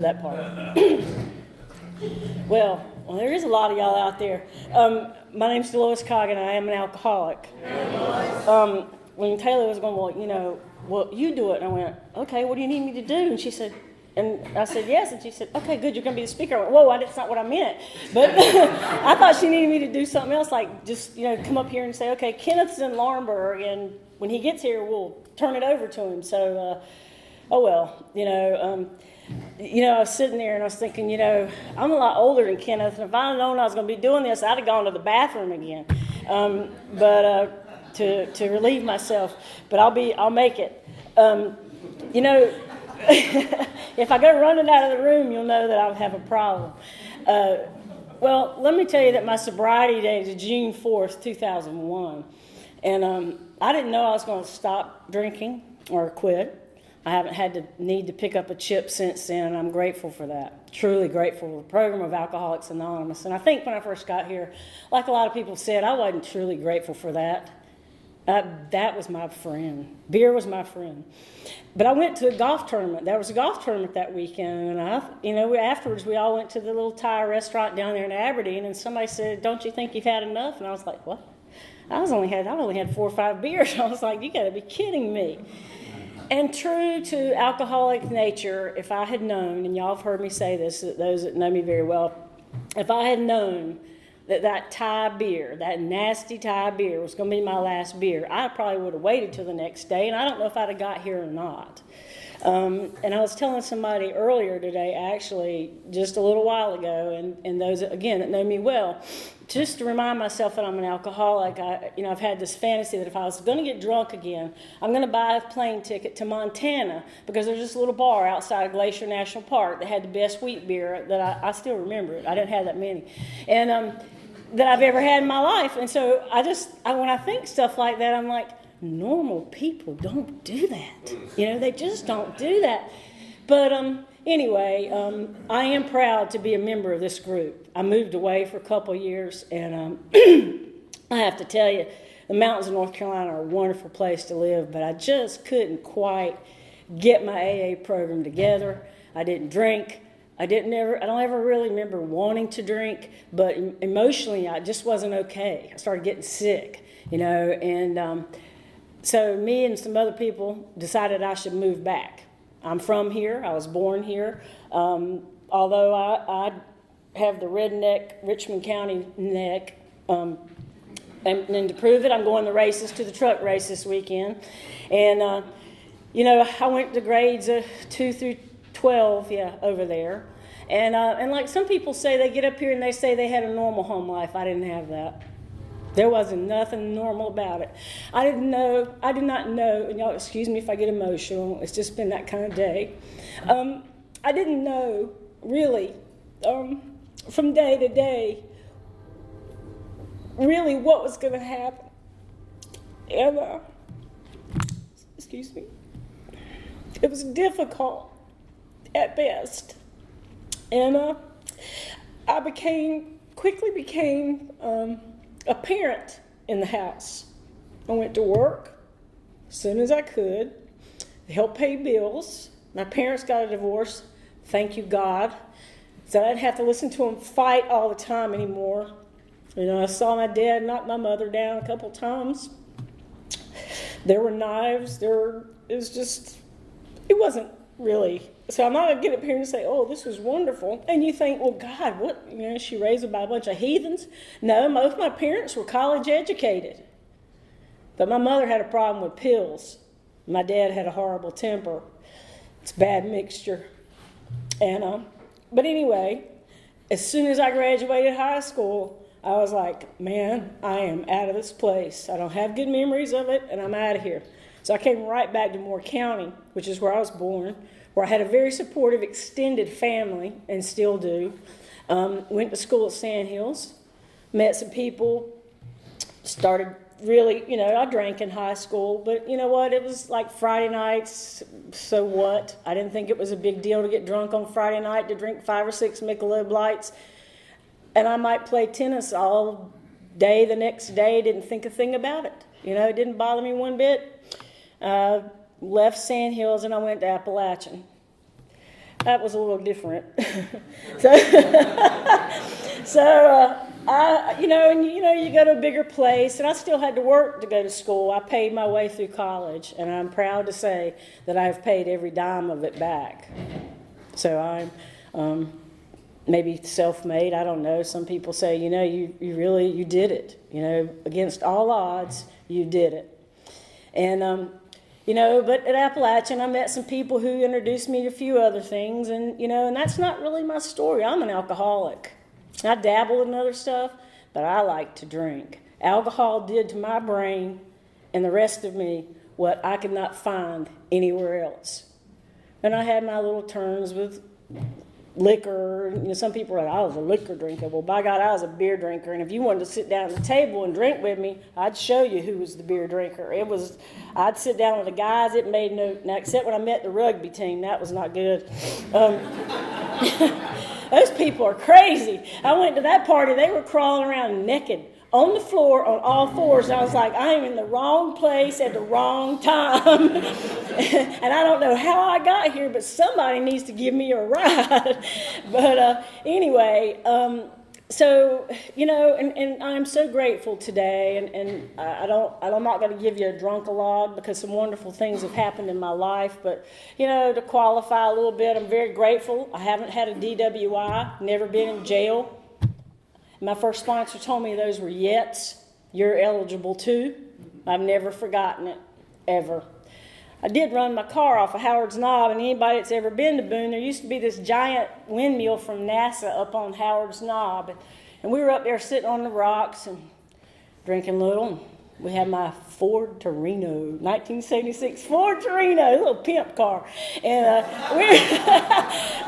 that part. Well, there is a lot of y'all out there. My name's DeLois and I am an alcoholic. When Taylor was going, well, you do it. And I went, okay, what do you need me to do? And she said, and I said, yes. And she said, okay, good, you're going to be the speaker. I went, whoa, that's not what I meant. But I thought she needed me to do something else, like just, come up here and say, okay, Kenneth's in Laurinburg, and when he gets here, we'll turn it over to him. So, I was sitting there and I was thinking, I'm a lot older than Kenneth, and if I'd known I was going to be doing this, I'd have gone to the bathroom again. To relieve myself, but I'll make it. If I go running out of the room, you'll know that I'll have a problem. Well, let me tell you that my sobriety date is June 4th, 2001, and I didn't know I was going to stop drinking or quit. I haven't had the need to pick up a chip since then, and I'm grateful for that. Truly grateful for the program of Alcoholics Anonymous. And I think when I first got here, like a lot of people said, I wasn't truly grateful for that. That was my friend. Beer was my friend. But I went to a golf tournament. There was a golf tournament that weekend, and afterwards we all went to the little Thai restaurant down there in Aberdeen, and somebody said, "Don't you think you've had enough?" And I was like, "What? I've only had 4 or 5 beers." I was like, "You got to be kidding me." And true to alcoholic nature, if I had known, and y'all have heard me say this, those that know me very well, if I had known that Thai beer, that nasty Thai beer was going to be my last beer, I probably would have waited till the next day, and I don't know if I'd have got here or not. And I was telling somebody earlier today, actually, just a little while ago, and those, again, that know me well, just to remind myself that I'm an alcoholic. I've had this fantasy that if I was going to get drunk again, I'm going to buy a plane ticket to Montana, because there's this little bar outside of Glacier National Park that had the best wheat beer that I still remember it. I didn't have that many. And that I've ever had in my life. And so when I think stuff like that, I'm like, normal people don't do that. They just don't do that. But anyway, I am proud to be a member of this group. I moved away for a couple of years, and I have to tell you, the mountains of North Carolina are a wonderful place to live, but I just couldn't quite get my AA program together. I didn't drink. I don't ever really remember wanting to drink, but emotionally I just wasn't okay. I started getting sick, and so me and some other people decided I should move back. I'm from here. I was born here. Although I have the redneck Richmond County neck, and to prove it, I'm going to the truck race this weekend. And, I went to grades 2 through 12, over there. And like some people say, they get up here and they say they had a normal home life. I didn't have that. There wasn't nothing normal about it. I did not know, and y'all excuse me if I get emotional, it's just been that kind of day. I didn't know, really, from day to day, really what was going to happen. And, excuse me, it was difficult at best. And I quickly became a parent in the house. I went to work as soon as I could to help pay bills. My parents got a divorce, thank you God, so I didn't have to listen to them fight all the time anymore. I saw my dad knock my mother down a couple times. There were knives. It wasn't really. So I'm not going to get up here and say, oh, this was wonderful. And you think, well, God, what? She raised by a bunch of heathens? No, most of my parents were college educated. But my mother had a problem with pills. My dad had a horrible temper. It's a bad mixture. And but anyway, as soon as I graduated high school, I was like, man, I am out of this place. I don't have good memories of it, and I'm out of here. So I came right back to Moore County, which is where I was born, where I had a very supportive extended family, and still do. Went to school at Sandhills, met some people, started really, I drank in high school, but you know what? It was like Friday nights, so what? I didn't think it was a big deal to get drunk on Friday night, to drink 5 or 6 Michelob Lights, and I might play tennis all day the next day, didn't think a thing about it. It didn't bother me one bit. Left Sandhills and I went to Appalachian. That was a little different. So, you go to a bigger place, and I still had to work to go to school. I paid my way through college, and I'm proud to say that I've paid every dime of it back. So I'm maybe self-made, I don't know. Some people say, you did it. Against all odds, you did it. And, but at Appalachian, I met some people who introduced me to a few other things, and that's not really my story. I'm an alcoholic. I dabble in other stuff, but I like to drink. Alcohol did to my brain and the rest of me what I could not find anywhere else. And I had my little turns with liquor. Some people are like, I was a liquor drinker. Well, by God, I was a beer drinker. And if you wanted to sit down at the table and drink with me, I'd show you who was the beer drinker. I'd sit down with the guys. It made now, except when I met the rugby team, that was not good. Those people are crazy. I went to that party. They were crawling around naked on the floor on all fours. And I was like, I am in the wrong place at the wrong time. And I don't know how I got here, but somebody needs to give me a ride. But anyway, and I'm so grateful today. And I'm not going to give you a drunk-a-log because some wonderful things have happened in my life. But, to qualify a little bit, I'm very grateful. I haven't had a DWI, never been in jail. My first sponsor told me those were yets. You're eligible too. I've never forgotten it, ever. I did run my car off of Howard's Knob, and anybody that's ever been to Boone, there used to be this giant windmill from NASA up on Howard's Knob. And we were up there sitting on the rocks and drinking a little. And we had my Ford Torino, 1976 Ford Torino, a little pimp car. And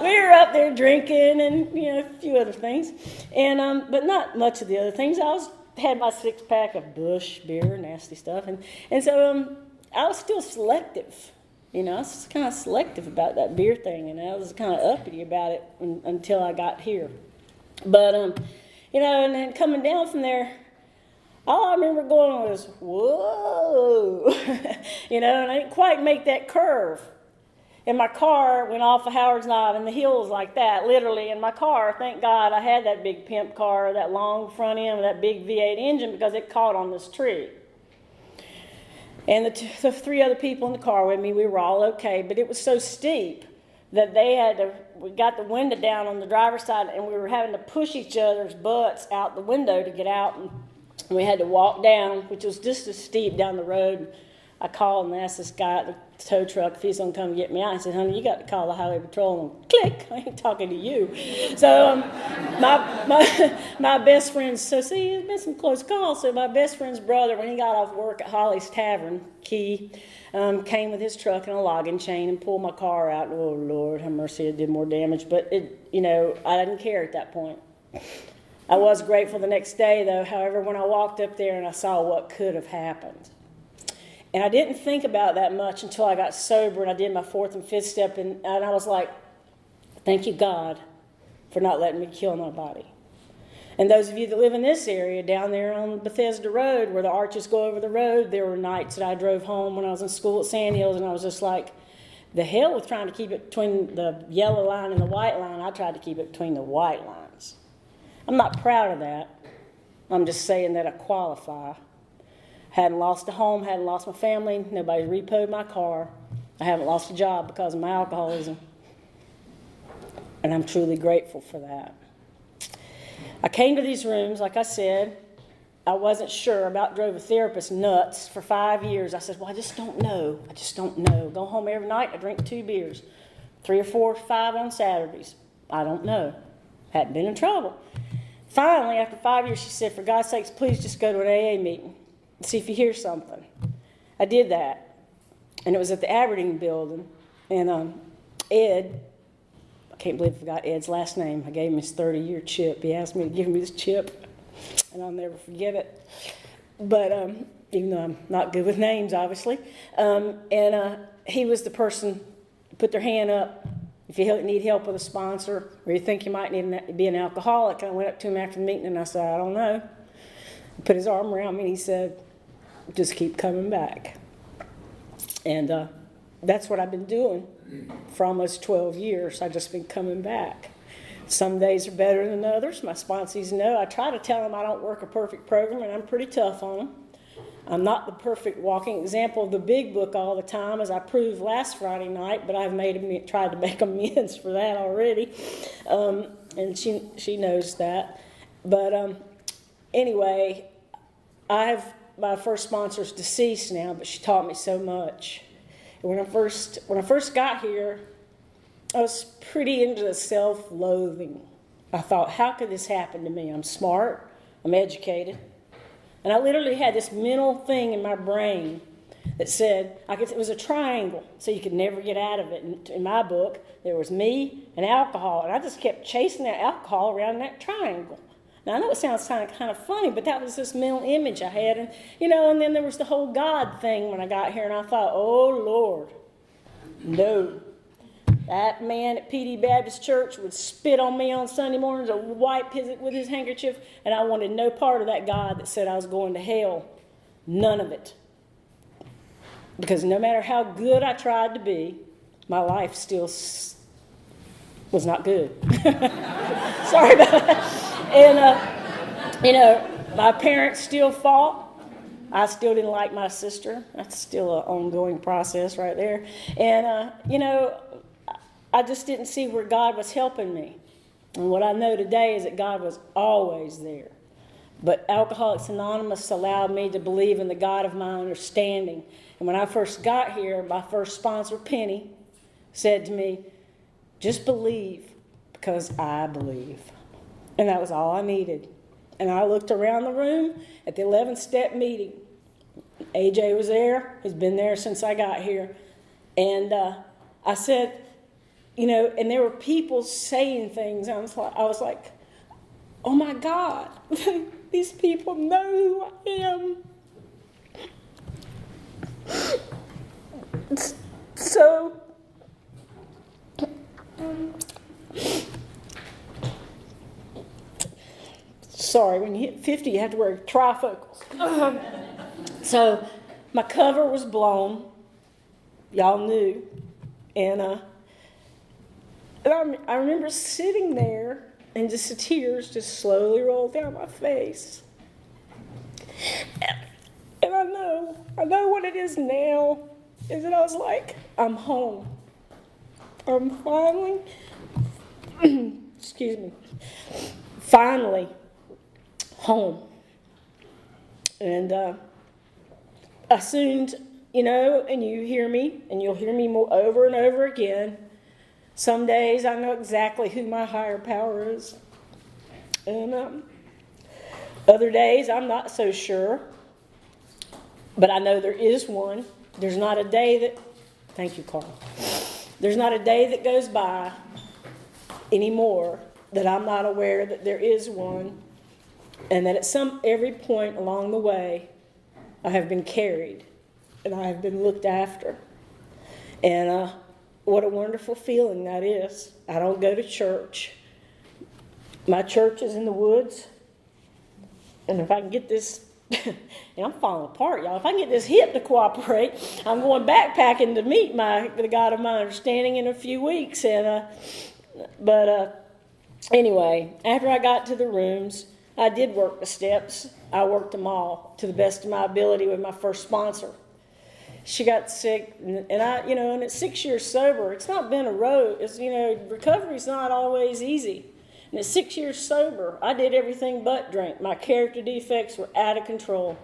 we were up there drinking and, a few other things. And but not much of the other things. I had my six-pack of Busch beer, nasty stuff. And so I was still selective. I was kind of selective about that beer thing. And I was kind of uppity about it until I got here. But, and then coming down from there, all I remember going was, whoa, and I didn't quite make that curve. And my car went off of Howard's Knob and the hills like that, literally. In my car, thank God I had that big pimp car, that long front end with that big V8 engine because it caught on this tree. And the three other people in the car with me, we were all okay, but it was so steep that we got the window down on the driver's side and we were having to push each other's butts out the window to get out. And we had to walk down, which was just as steep down the road. I called and asked this guy at the tow truck if he's going to come get me out. I said, honey, you got to call the highway patrol. And click, I ain't talking to you. So my best friend's, it's been some close calls. So my best friend's brother, when he got off work at Holly's Tavern, Key, came with his truck and a logging chain and pulled my car out. Oh, Lord, have mercy, it did more damage. But, I didn't care at that point. I was grateful the next day, though, however, when I walked up there and I saw what could have happened. And I didn't think about that much until I got sober and I did my fourth and fifth step, and I was like, thank you, God, for not letting me kill nobody. And those of you that live in this area, down there on Bethesda Road, where the arches go over the road, there were nights that I drove home when I was in school at Sandhills, and I was just like, the hell with trying to keep it between the yellow line and the white line. I tried to keep it between the white lines. I'm not proud of that. I'm just saying that I qualify. Hadn't lost a home, hadn't lost my family, nobody repoed my car. I haven't lost a job because of my alcoholism. And I'm truly grateful for that. I came to these rooms, like I said, I wasn't sure about, drove a therapist nuts for 5 years. I said, well, I just don't know. Go home every night, I drink 2 beers, 3 or 4 or 5 on Saturdays. I don't know. Hadn't been in trouble. Finally, after 5 years, she said, for God's sakes, please just go to an AA meeting. See if you hear something. I did that, and it was at the Aberdeen building, and Ed, I can't believe I forgot Ed's last name. I gave him his 30-year chip. He asked me to give him this chip, and I'll never forget it. But even though I'm not good with names, obviously, he was the person to put their hand up if you need help with a sponsor or you think you might need to be an alcoholic. And I went up to him after the meeting, and I said, I don't know. He put his arm around me, and he said, just keep coming back. And that's what I've been doing for almost 12 years. I've just been coming back. Some days are better than others. My sponsees know. I try to tell them I don't work a perfect program, and I'm pretty tough on them. I'm not the perfect walking example of the big book all the time, as I proved last Friday night, but I've tried to make amends for that already, and she knows that. But anyway, my first sponsor's deceased now, but she taught me so much. And when I first got here, I was pretty into the self-loathing. I thought, how could this happen to me? I'm smart, I'm educated. And I literally had this mental thing in my brain that said, it was a triangle, so you could never get out of it. In my book, there was me and alcohol, and I just kept chasing that alcohol around that triangle. Now, I know it sounds kind of funny, but that was this mental image I had. And, and then there was the whole God thing when I got here, and I thought, oh, Lord, no. That man at PD Baptist Church would spit on me on Sunday mornings or wipe with his handkerchief, and I wanted no part of that God that said I was going to hell. None of it. Because no matter how good I tried to be, my life still was not good. Sorry about that. And, my parents still fought. I still didn't like my sister. That's still an ongoing process right there. And, I just didn't see where God was helping me. And what I know today is that God was always there. But Alcoholics Anonymous allowed me to believe in the God of my understanding. And when I first got here, my first sponsor, Penny, said to me, just believe because I believe. And that was all I needed. And I looked around the room at the 11-step meeting. AJ was there. He's been there since I got here. And I said, and there were people saying things. I was like, oh my God, these people know who I am. So, sorry, when you hit 50, you have to wear trifocals. So, my cover was blown. Y'all knew. And I remember sitting there and just the tears just slowly rolled down my face. And I know what it is now, is that I was like, I'm home. I'm finally, finally home. And I soon, and you hear me, and you'll hear me more over and over again. Some days I know exactly who my higher power is. And other days I'm not so sure. But I know there is one. There's not a day that, thank you, Carl. There's not a day that goes by anymore that I'm not aware that there is one. And that at every point along the way, I have been carried. And I have been looked after. And what a wonderful feeling that is. I don't go to church. My church is in the woods. And if I can get this, and I'm falling apart, y'all. If I can get this hip to cooperate, I'm going backpacking to meet the God of my understanding in a few weeks. And anyway, after I got to the rooms, I did work the steps. I worked them all to the best of my ability with my first sponsor. She got sick, and I, and at 6 years sober, it's not been a road. It's, recovery's not always easy. And at 6 years sober, I did everything but drink. My character defects were out of control.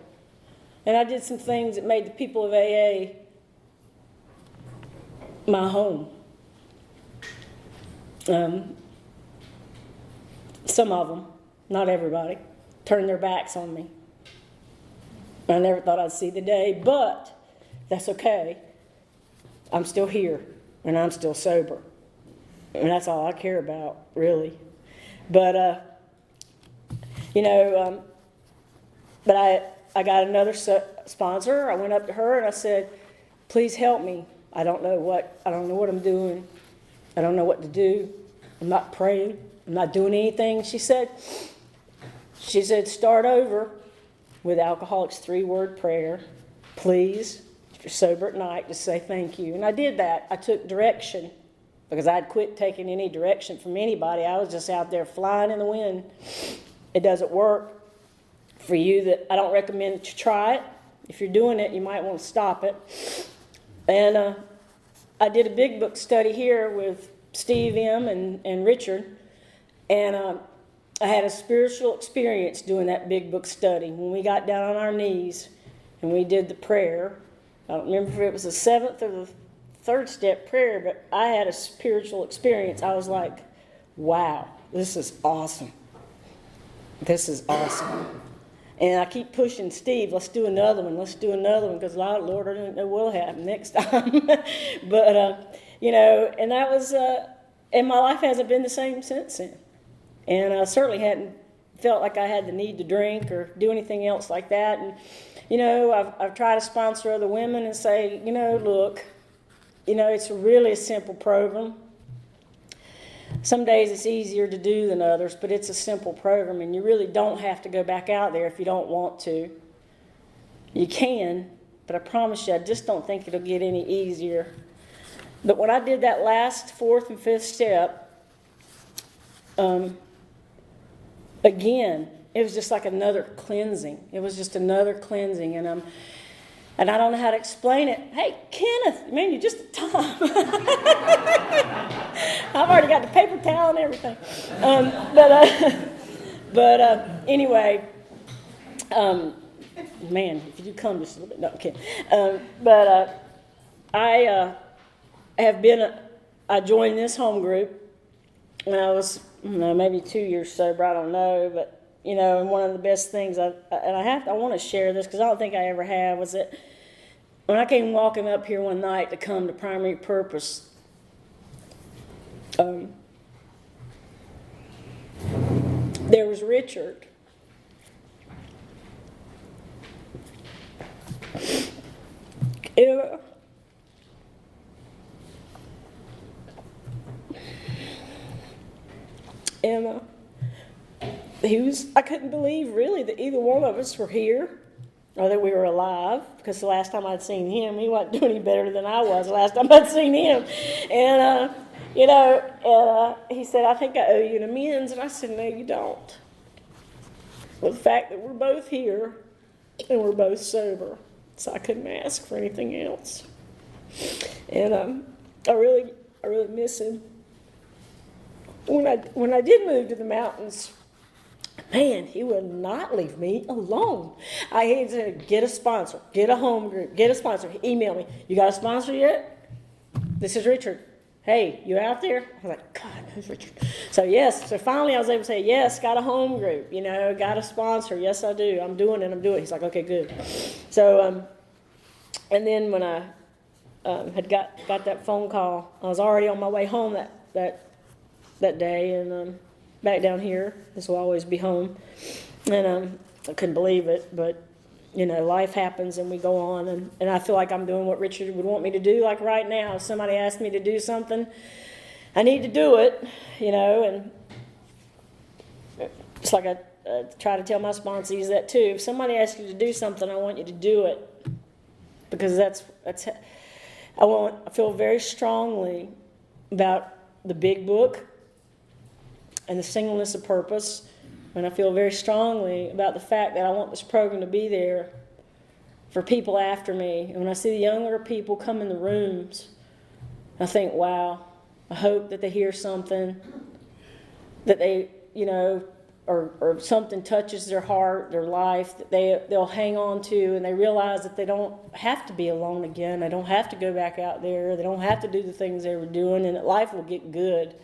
And I did some things that made the people of AA my home. Some of them, not everybody, turned their backs on me. I never thought I'd see the day, but that's okay. I'm still here, and I'm still sober. And that's all I care about, really. But, but I got another sponsor. I went up to her, and I said, please help me. I don't know what I'm doing. I don't know what to do. I'm not praying. I'm not doing anything. She said, start over with Alcoholics 3-word prayer. Please. you're sober at night, just say thank you. And I did that. I took direction because I'd quit taking any direction from anybody. I was just out there flying in the wind. It doesn't work. For you, that I don't recommend to try it. If you're doing it, you might want to stop it. And I did a big book study here with Steve M. and Richard, and I had a spiritual experience doing that big book study. When we got down on our knees and we did the prayer, I don't remember if it was the 7th or the 3rd step prayer, but I had a spiritual experience. I was like, wow, this is awesome. This is awesome. And I keep pushing Steve, let's do another one, because Lord, I don't know what'll happen next time. But, and that was, and my life hasn't been the same since then. And I certainly hadn't felt like I had the need to drink or do anything else like that. And, I've tried to sponsor other women and say, look, it's really a simple program. Some days it's easier to do than others, but it's a simple program, and you really don't have to go back out there if you don't want to. You can, but I promise you, I just don't think it'll get any easier. But when I did that last 4th and 5th step, again, it was just like another cleansing. It was just another cleansing, and I don't know how to explain it. Hey, Kenneth, man, you're just a Tom. I've already got the paper towel and everything. Anyway, man, if you do come just a little bit, no, I'm kidding. I joined this home group when I was, maybe 2 years sober, I don't know, but, and one of the best things, I want to share this because I don't think I ever have, was that when I came walking up here one night to come to Primary Purpose, there was Richard. And I couldn't believe really that either one of us were here or that we were alive, because the last time I'd seen him, he wasn't doing any better than I was the last time I'd seen him. And, he said, I think I owe you an amends. And I said, no, you don't. Well, the fact that we're both here and we're both sober, so I couldn't ask for anything else. And I really miss him. When I did move to the mountains, man, he would not leave me alone. I had to get a sponsor, get a home group, get a sponsor. Email me. You got a sponsor yet? This is Richard. Hey, you out there? I was like, God, who's Richard? So yes, so finally I was able to say, yes, got a home group, got a sponsor. Yes, I do. I'm doing it. He's like, okay, good. So, and then when I had got that phone call, I was already on my way home that day, and back down here, this will always be home. And I couldn't believe it, but life happens and we go on, and I feel like I'm doing what Richard would want me to do. Like right now, if somebody asked me to do something, I need to do it, and it's like I try to tell my sponsees that too. If somebody asks you to do something, I want you to do it, because I feel very strongly about the big book and the singleness of purpose. And I feel very strongly about the fact that I want this program to be there for people after me. And when I see the younger people come in the rooms, I think, wow, I hope that they hear something, that they, or something touches their heart, their life, that they'll hang on to, and they realize that they don't have to be alone again. They don't have to go back out there. They don't have to do the things they were doing, and that life will get good.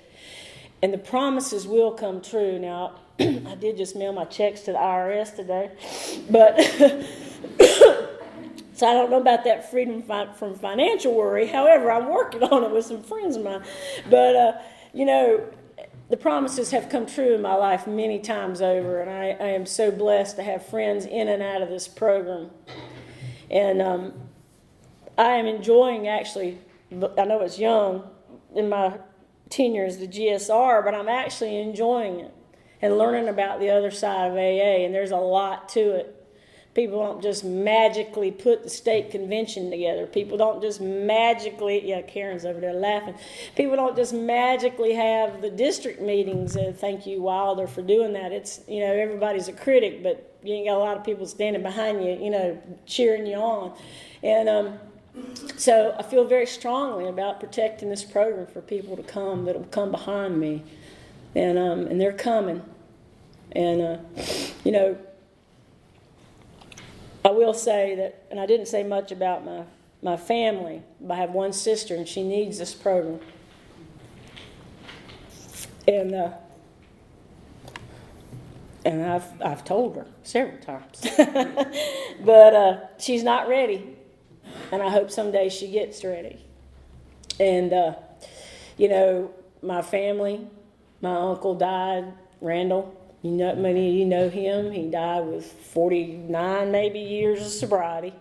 And the promises will come true. Now, I did just mail my checks to the IRS today, but so I don't know about that freedom from financial worry. However, I'm working on it with some friends of mine. But, the promises have come true in my life many times over, and I am so blessed to have friends in and out of this program. And I am enjoying, actually, I know it's young, in my tenure as the GSR, but I'm actually enjoying it and learning about the other side of AA, and there's a lot to it. People don't just magically put the state convention together. People don't just magically, yeah, Karen's over there laughing. People don't just magically have the district meetings. Thank you, Wilder, for doing that. It's, everybody's a critic, but you ain't got a lot of people standing behind you, cheering you on. And so I feel very strongly about protecting this program for people to come that will come behind me. And they're coming. And, I will say that, and I didn't say much about my family, but I have one sister and she needs this program. And I've told her several times. But she's not ready. And I hope someday she gets ready. And, my family, my uncle died, Randall. Many of you know him. He died with 49 maybe years of sobriety.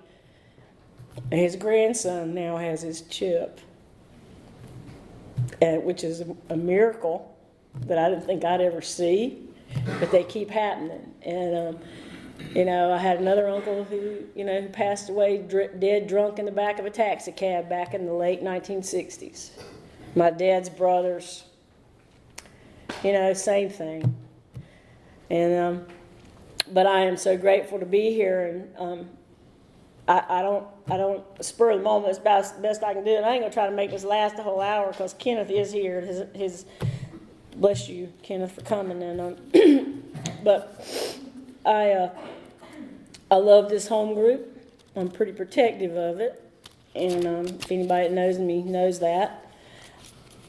And his grandson now has his chip, which is a miracle that I didn't think I'd ever see, but they keep happening. And, I had another uncle who passed away dead drunk in the back of a taxi cab back in the late 1960s. My dad's brothers, same thing. And but I am so grateful to be here, and I don't spur of the moment as best I can do it. I ain't gonna try to make this last a whole hour because Kenneth is here. His bless you, Kenneth, for coming. And but I love this home group. I'm pretty protective of it, and if anybody that knows me knows that.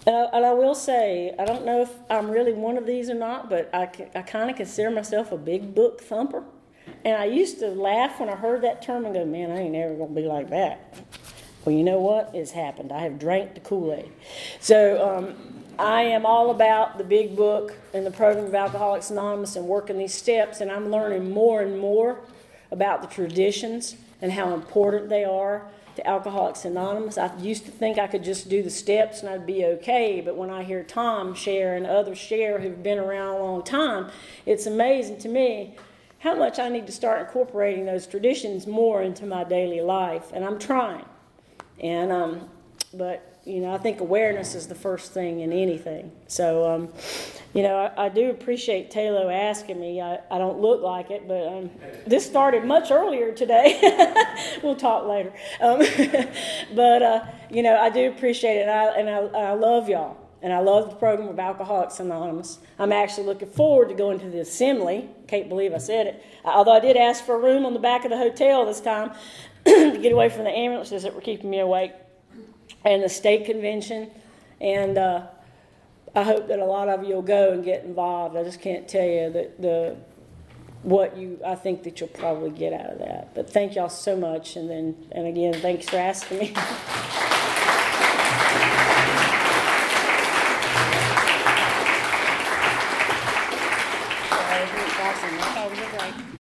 And I will say, I don't know if I'm really one of these or not, but I kind of consider myself a big book thumper. And I used to laugh when I heard that term and go, man, I ain't ever going to be like that. Well, you know what? It's happened. I have drank the Kool-Aid. So I am all about the big book and the program of Alcoholics Anonymous and working these steps. And I'm learning more and more about the traditions and how important they are to Alcoholics Anonymous. I used to think I could just do the steps and I'd be okay, but when I hear Tom share and others share who've been around a long time, it's amazing to me how much I need to start incorporating those traditions more into my daily life, and I'm trying. And but I think awareness is the first thing in anything. So I do appreciate Taylor asking me. I don't look like it, but this started much earlier today. We'll talk later. But I do appreciate it, and I love y'all, and I love the program of Alcoholics Anonymous. I'm actually looking forward to going to the assembly. Can't believe I said it. Although I did ask for a room on the back of the hotel this time to get away from the ambulances that were keeping me awake, and the state convention, and I hope that a lot of you will go and get involved. I just can't tell you I think that you'll probably get out of that. But thank y'all so much, and again, thanks for asking me.